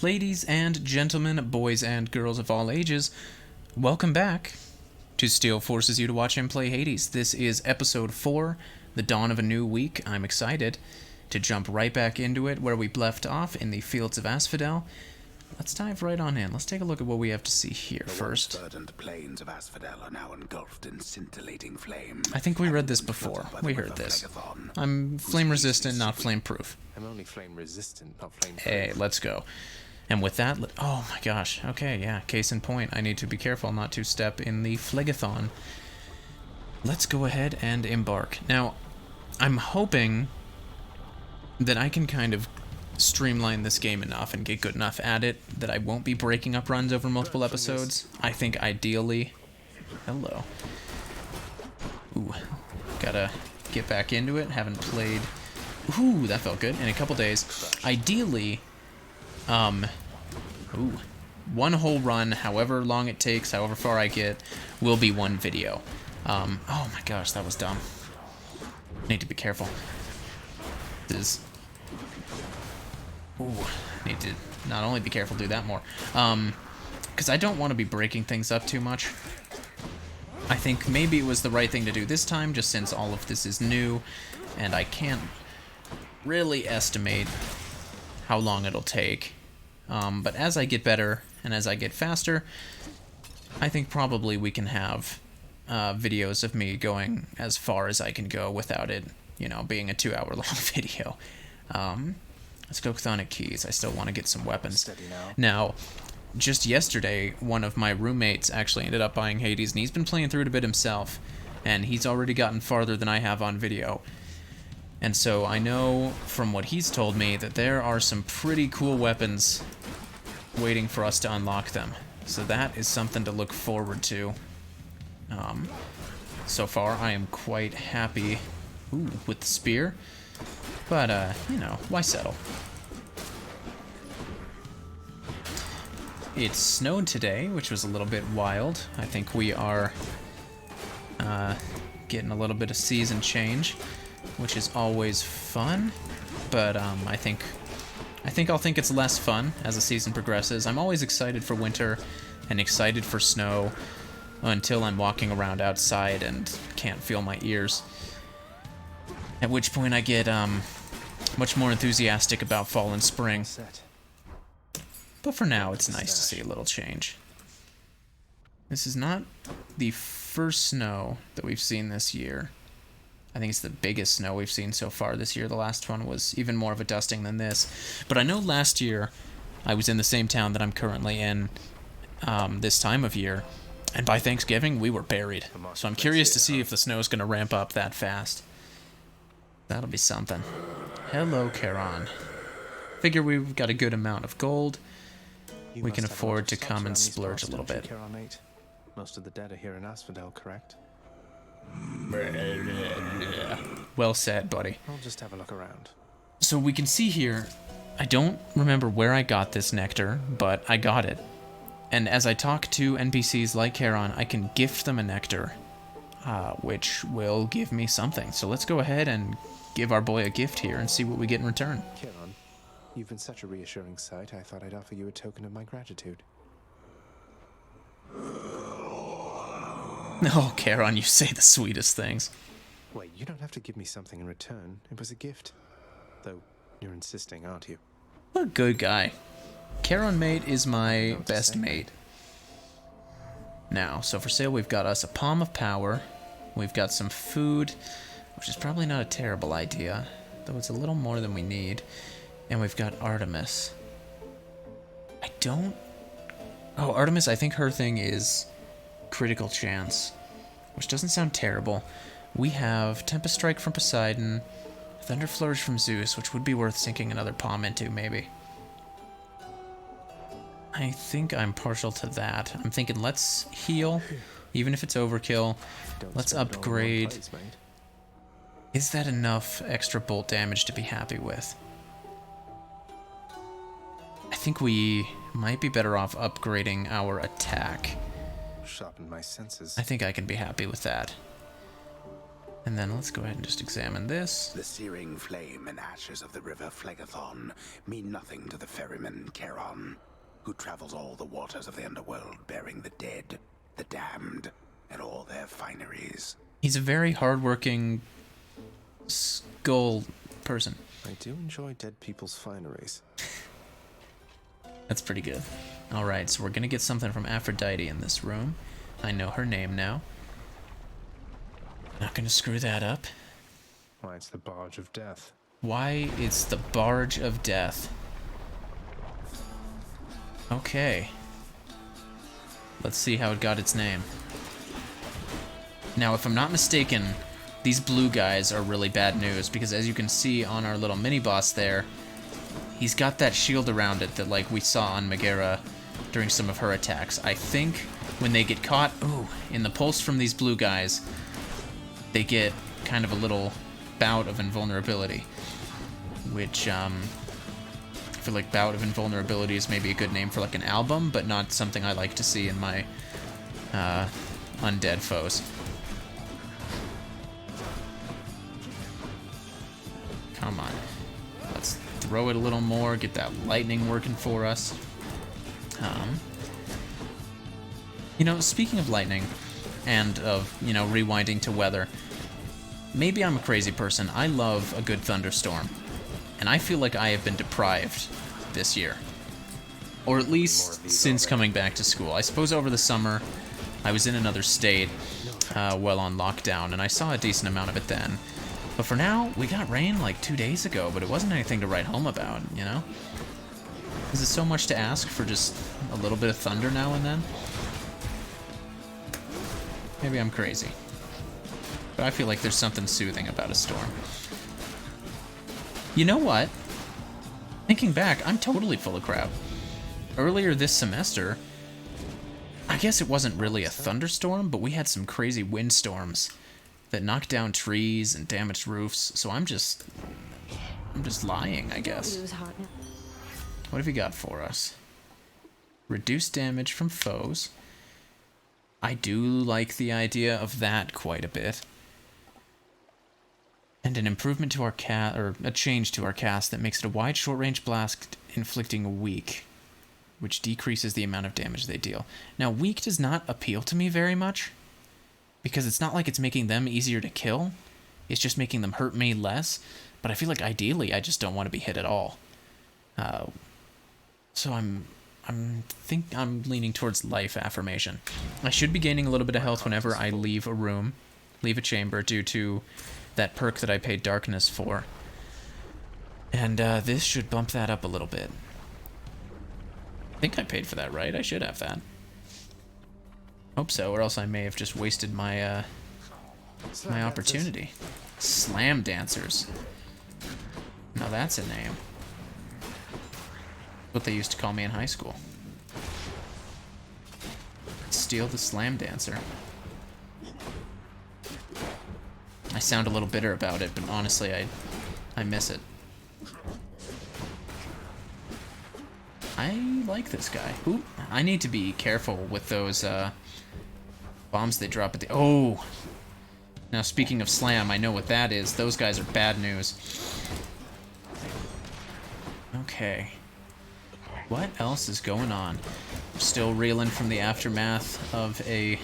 Ladies and gentlemen, boys and girls of all ages, welcome back to Steele Forces You to Watch him play Hades. This is episode 4, The Dawn of a New Week. I'm excited to jump right back into it where we left off in the Fields of Asphodel. Let's dive right on in. Let's take a look at what we have to see here first. The verdant plains of Asphodel are now engulfed in scintillating flame. I think we read this before. We heard this. I'm flame resistant, not flame proof. I'm only flame resistant, not flame proof. Hey, let's go. And with that, oh my gosh. Okay, yeah, case in point. I need to be careful not to step in the phlegathon. Let's go ahead and embark. Now, I'm hoping that I can kind of streamline this game enough and get good enough at it that I won't be breaking up runs over multiple episodes. I think ideally... Hello. Ooh, gotta get back into it. Haven't played... Ooh, that felt good. In a couple days. Ideally... one whole run, however long it takes, however far I get, will be one video. Oh my gosh, that was dumb. Need to be careful. This is... Ooh, need to not only be careful, do that more. Because I don't want to be breaking things up too much. I think maybe it was the right thing to do this time, just since all of this is new, and I can't really estimate how long it'll take. But as I get better and as I get faster, I think probably we can have videos of me going as far as I can go without it, you know, being a 2-hour-long video. Let's go chthonic keys. I still want to get some weapons. Now, just yesterday, one of my roommates actually ended up buying Hades, and he's been playing through it a bit himself, and he's already gotten farther than I have on video. And so I know from what he's told me that there are some pretty cool weapons waiting for us to unlock them. So that is something to look forward to. So far, I am quite happy with the spear. But, you know, why settle? It snowed today, which was a little bit wild. I think we are getting a little bit of season change, which is always fun. But I think I'll think it's less fun as the season progresses. I'm always excited for winter and excited for snow until I'm walking around outside and can't feel my ears. At which point I get much more enthusiastic about fall and spring. But for now, it's nice to see a little change. This is not the first snow that we've seen this year. I think it's the biggest snow we've seen so far this year. The last one was even more of a dusting than this. But I know last year I was in the same town that I'm currently in this time of year. And by Thanksgiving, we were buried. So I'm curious to see if the snow is going to ramp up that fast. That'll be something. Hello, Charon. Figure we've got a good amount of gold. We can afford to come and splurge a little bit. Most of the dead are here in Asphodel, correct? Well said, buddy. I'll just have a look around. So we can see here, I don't remember where I got this nectar, but I got it. And as I talk to NPCs like Charon, I can gift them a nectar, which will give me something. So let's go ahead and give our boy a gift here and see what we get in return. Charon, you've been such a reassuring sight, I thought I'd offer you a token of my gratitude. Oh, Charon, you say the sweetest things. Wait, you don't have to give me something in return. It was a gift. Though, you're insisting, aren't you? What a good guy. Charon mate is my best mate. Now, so for sale we've got us a Palm of Power. We've got some food, which is probably not a terrible idea, though it's a little more than we need. And we've got Artemis. Oh, Artemis, I think her thing is critical chance, which doesn't sound terrible. We have Tempest Strike from Poseidon, Thunder Flourish from Zeus, which would be worth sinking another palm into, maybe. I think I'm partial to that. I'm thinking let's heal, even if it's overkill. Let's upgrade. Is that enough extra bolt damage to be happy with? I think we might be better off upgrading our attack. Sharpen my senses. I think I can be happy with that. And then let's go ahead and just examine this. The searing flame and ashes of the river Phlegethon mean nothing to the ferryman Charon, who travels all the waters of the underworld bearing the dead, the damned, and all their fineries. He's a very hardworking skull person. I do enjoy dead people's fineries. That's pretty good. Alright, so we're gonna get something from Aphrodite in this room. I know her name now. Not gonna screw that up. Why, it's the Barge of Death. Why, it's the Barge of Death. Okay. Let's see how it got its name. Now, if I'm not mistaken, these blue guys are really bad news, because as you can see on our little mini-boss there, he's got that shield around it that, like, we saw on Megara during some of her attacks. I think when they get caught, in the pulse from these blue guys, they get kind of a little bout of invulnerability, which, I feel like bout of invulnerability is maybe a good name for, like, an album, but not something I like to see in my, undead foes. Come on. Let's throw it a little more, get that lightning working for us. You know, speaking of lightning, and of, you know, rewinding to weather, maybe I'm a crazy person. I love a good thunderstorm, and I feel like I have been deprived this year. Or at least since coming back to school. I suppose over the summer, I was in another state, well on lockdown, and I saw a decent amount of it then. But for now, we got rain like 2 days ago, but it wasn't anything to write home about, you know? Is it so much to ask for just a little bit of thunder now and then? Maybe I'm crazy. But I feel like there's something soothing about a storm. You know what? Thinking back, I'm totally full of crap. Earlier this semester, I guess it wasn't really a thunderstorm, but we had some crazy windstorms that knocked down trees and damaged roofs, so I'm just lying, I guess. What have you got for us? Reduce damage from foes. I do like the idea of that quite a bit. And an improvement to our cast, or a change to our cast that makes it a wide short-range blast inflicting a weak, which decreases the amount of damage they deal. Now, weak does not appeal to me very much, because it's not like it's making them easier to kill. It's just making them hurt me less. But I feel like ideally, I just don't want to be hit at all. So I'm leaning towards life affirmation. I should be gaining a little bit of health whenever I leave a room, leave a chamber, due to that perk that I paid darkness for. And this should bump that up a little bit. I think I paid for that, right? I should have that. Hope so, or else I may have just wasted my my opportunity. Slam dancers. Now that's a name. What they used to call me in high school. Steele the Slam Dancer. I sound a little bitter about it, but honestly, I miss it. I like this guy. Ooh, I need to be careful with those bombs they drop at the... Oh! Now, speaking of slam, I know what that is. Those guys are bad news. Okay. What else is going on? I'm still reeling from the aftermath of a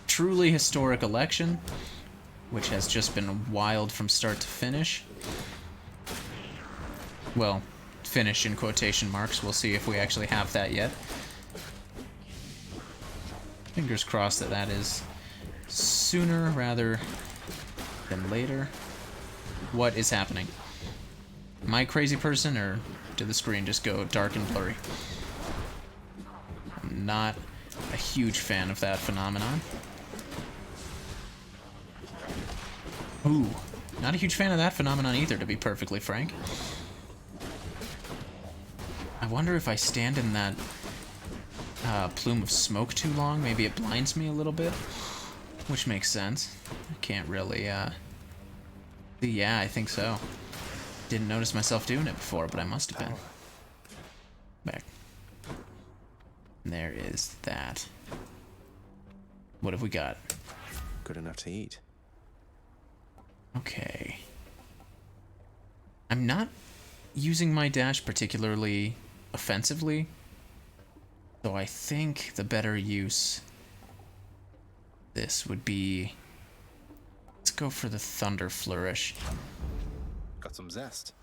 truly historic election, which has just been wild from start to finish. Well, finish in quotation marks. We'll see if we actually have that yet. Fingers crossed that that is sooner rather than later. What is happening? Am I a crazy person, or did the screen just go dark and blurry? I'm not a huge fan of that phenomenon. Ooh, not a huge fan of that phenomenon either, to be perfectly frank. I wonder if I stand in that plume of smoke too long, maybe it blinds me a little bit, which makes sense. I can't really, yeah, I think so. Didn't notice myself doing it before, but I must have been. Back. And there is that. What have we got? Good enough to eat. Okay. I'm not using my dash particularly offensively, so I think the better use this would be... Let's go for the Thunder Flourish. Got some zest.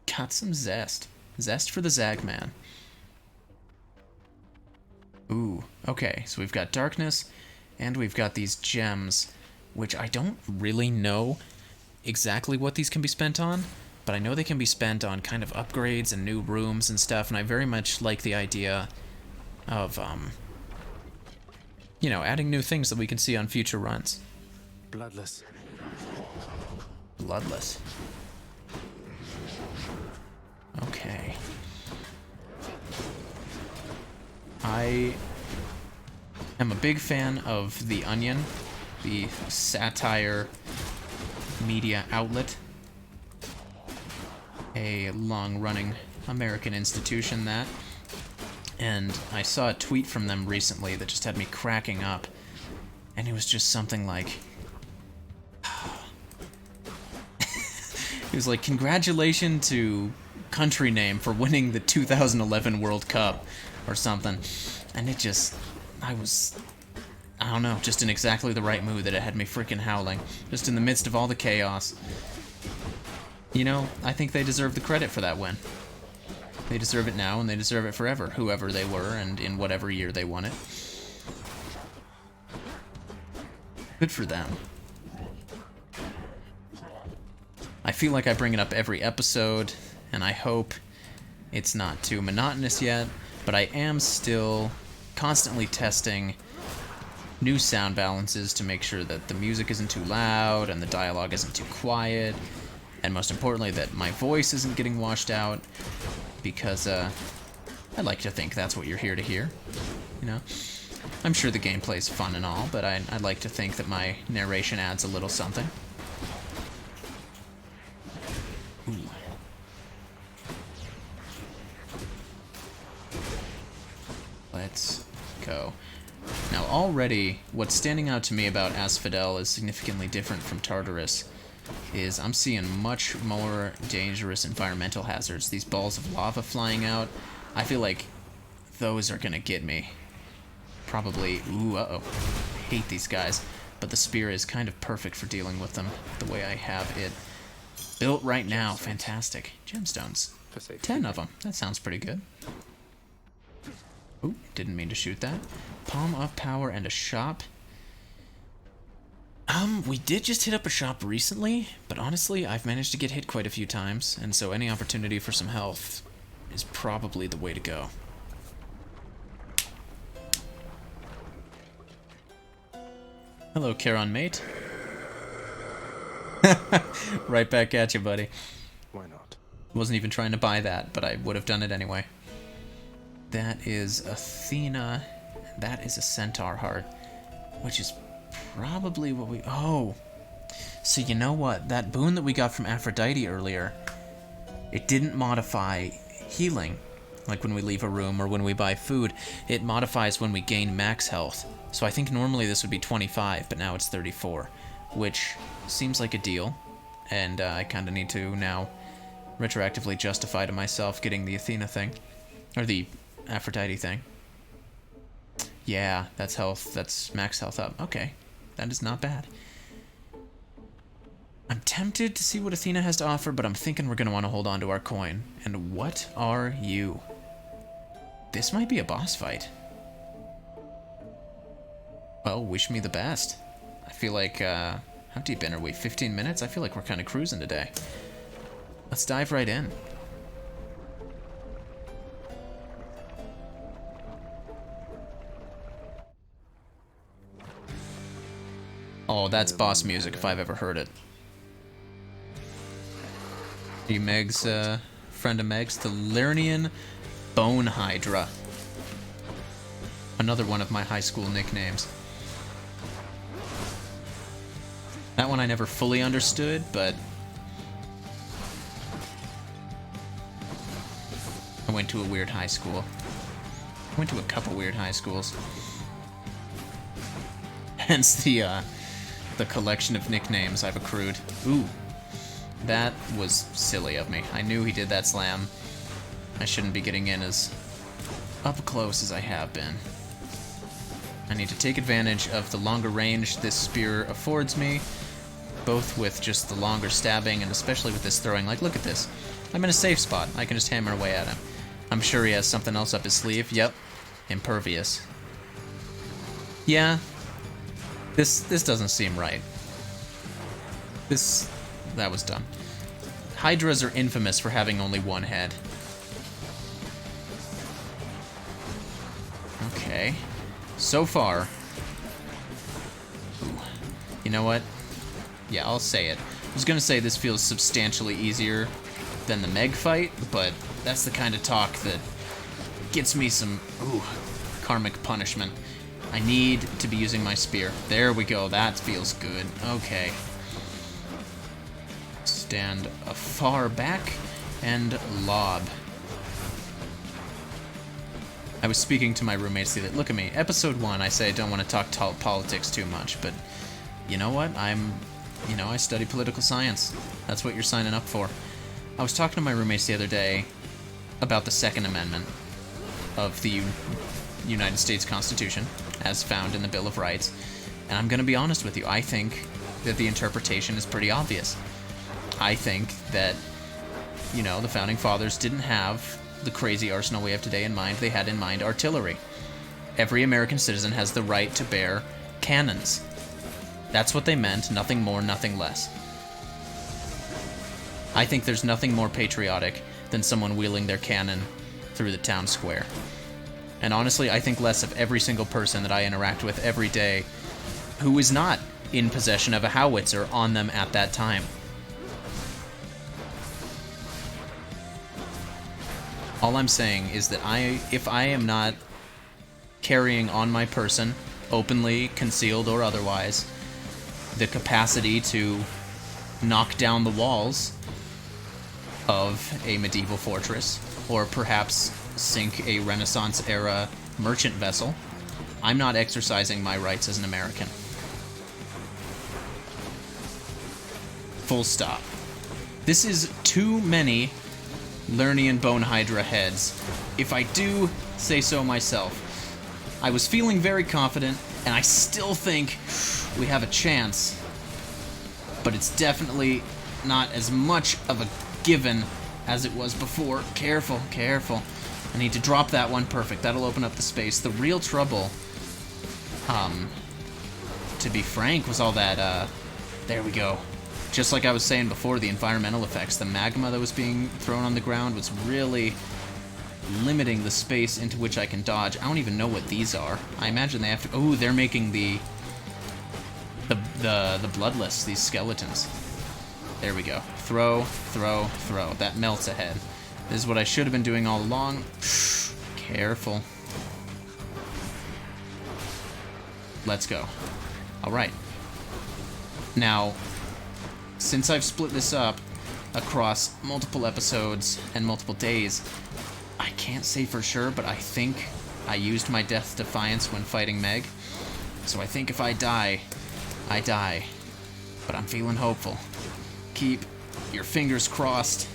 Got some zest. Zest for the Zagman. Ooh, okay, so we've got Darkness, and we've got these gems, which I don't really know exactly what these can be spent on, but I know they can be spent on kind of upgrades and new rooms and stuff, and I very much like the idea of, you know, adding new things that we can see on future runs. Bloodless. Bloodless. Okay. I am a big fan of The Onion, the satire media outlet. A long-running American institution, that. And I saw a tweet from them recently that just had me cracking up. And it was just something like... It was like, congratulations to country name for winning the 2011 World Cup, or something. And it just... I don't know, just in exactly the right mood that it had me freaking howling. Just in the midst of all the chaos. You know, I think they deserve the credit for that win. They deserve it now, and they deserve it forever, whoever they were, and in whatever year they won it. Good for them. I feel like I bring it up every episode, and I hope it's not too monotonous yet, but I am still constantly testing new sound balances to make sure that the music isn't too loud and the dialogue isn't too quiet, and most importantly that my voice isn't getting washed out, because I like to think that's what you're here to hear, you know? I'm sure the gameplay's fun and all, but I like to think that my narration adds a little something. Ooh. Let's go. Now already, what's standing out to me about Asphodel is significantly different from Tartarus, is I'm seeing much more dangerous environmental hazards. These balls of lava flying out, I feel like those are gonna get me. Probably, ooh, uh-oh. I hate these guys, but the spear is kind of perfect for dealing with them the way I have it built right now. Fantastic. Gemstones. 10 of them. That sounds pretty good. Ooh, didn't mean to shoot that. Palm of Power and a shop. We did just hit up a shop recently, but honestly, I've managed to get hit quite a few times, and so any opportunity for some health is probably the way to go. Hello, Charon mate. Right back at you, buddy. Why not? Wasn't even trying to buy that, but I would have done it anyway. That is Athena. That is a centaur heart, which is probably what we... Oh! So you know what? That boon that we got from Aphrodite earlier, it didn't modify healing, like when we leave a room or when we buy food. It modifies when we gain max health. So I think normally this would be 25, but now it's 34, which seems like a deal, and I kind of need to now retroactively justify to myself getting the Athena thing, or the Aphrodite thing. Yeah, that's health, that's max health up. Okay, that is not bad. I'm tempted to see what Athena has to offer, but I'm thinking we're going to want to hold on to our coin. And what are you? This might be a boss fight. Well, wish me the best. I feel like, how deep in are we? 15 minutes? I feel like we're kind of cruising today. Let's dive right in. Oh, that's boss music if I've ever heard it. Are you Meg's, friend of Meg's? The Lernian Bone Hydra. Another one of my high school nicknames. That one I never fully understood, but I went to a weird high school. I went to a couple weird high schools. Hence the the collection of nicknames I've accrued. Ooh. That was silly of me. I knew he did that slam. I shouldn't be getting in as up close as I have been. I need to take advantage of the longer range this spear affords me, both with just the longer stabbing and especially with this throwing. Like, look at this. I'm in a safe spot. I can just hammer away at him. I'm sure he has something else up his sleeve. Yep. Impervious. Yeah. This doesn't seem right. That was dumb. Hydras are infamous for having only one head. Okay. So far... Ooh. You know what? Yeah, I'll say it. I was gonna say this feels substantially easier than the Meg fight, but that's the kind of talk that gets me some, karmic punishment. I need to be using my spear. There we go, that feels good. Okay. Stand far back and lob. I was speaking to my roommates the other day. Look at me. Episode 1, I say I don't want to talk politics too much, but you know what? I study political science. That's what you're signing up for. I was talking to my roommates the other day about the Second Amendment of the United States Constitution, as found in the Bill of Rights, and I'm going to be honest with you. I think that the interpretation is pretty obvious. I think that, the Founding Fathers didn't have the crazy arsenal we have today in mind. They had in mind artillery. Every American citizen has the right to bear cannons. That's what they meant, nothing more, nothing less. I think there's nothing more patriotic than someone wheeling their cannon through the town square. And honestly, I think less of every single person that I interact with every day who is not in possession of a howitzer on them at that time. All I'm saying is that if I am not carrying on my person, openly, concealed, or otherwise, the capacity to knock down the walls of a medieval fortress, or perhaps sink a Renaissance-era merchant vessel, I'm not exercising my rights as an American. Full stop. This is too many Lernian Bone Hydra heads, if I do say so myself. I was feeling very confident, and I still think we have a chance, but it's definitely not as much of a given as it was before. Careful, careful. I need to drop that one. Perfect. That'll open up the space. The real trouble, to be frank, was all that, there we go. Just like I was saying before, the environmental effects. The magma that was being thrown on the ground was really limiting the space into which I can dodge. I don't even know what these are. I imagine they have to... Oh, they're making the bloodless, these skeletons. There we go. Throw, throw, throw. That melts ahead. This is what I should have been doing all along. Careful. Let's go. Alright. Now, since I've split this up across multiple episodes and multiple days, I can't say for sure, but I think I used my Death Defiance when fighting Meg. So I think if I die, I die. But I'm feeling hopeful. Keep your fingers crossed.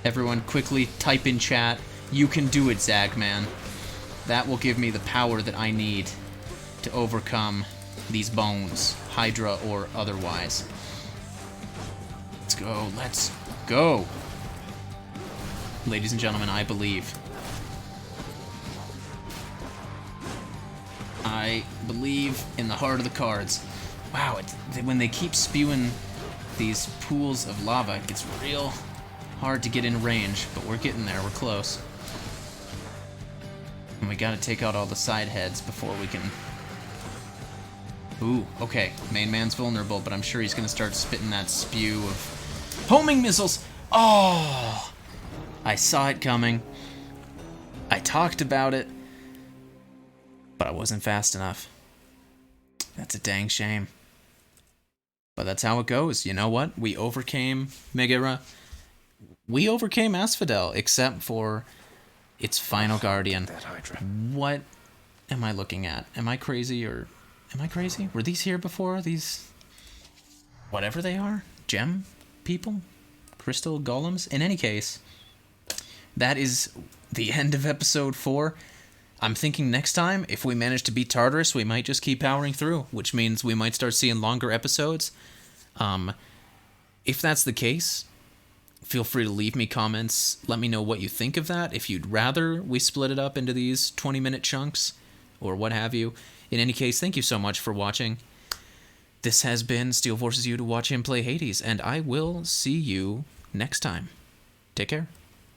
Everyone quickly type in chat, "You can do it, Zagman." That will give me the power that I need to overcome these bones, Hydra or otherwise. Let's go, let's go. Ladies and gentlemen, I believe. I believe in the heart of the cards. Wow, when they keep spewing these pools of lava, it gets real hard to get in range, but we're getting there, we're close. And we gotta take out all the side heads before we can... Ooh, okay, main man's vulnerable, but I'm sure he's gonna start spitting that spew of homing missiles! Oh! I saw it coming. I talked about it, but I wasn't fast enough. That's a dang shame. But that's how it goes. You know what? We overcame Megara. We overcame Asphodel, except for its final guardian. That Hydra. What am I looking at? Am I crazy, or Am I crazy? Were these here before? These... whatever they are? Gem people? Crystal golems? In any case, that is the end of episode 4. I'm thinking next time, if we manage to beat Tartarus, we might just keep powering through, which means we might start seeing longer episodes. If that's the case, feel free to leave me comments. Let me know what you think of that, if you'd rather we split it up into these 20-minute chunks, or what have you. In any case, thank you so much for watching. This has been Steele forces you to watch him play Hades, and I will see you next time. Take care.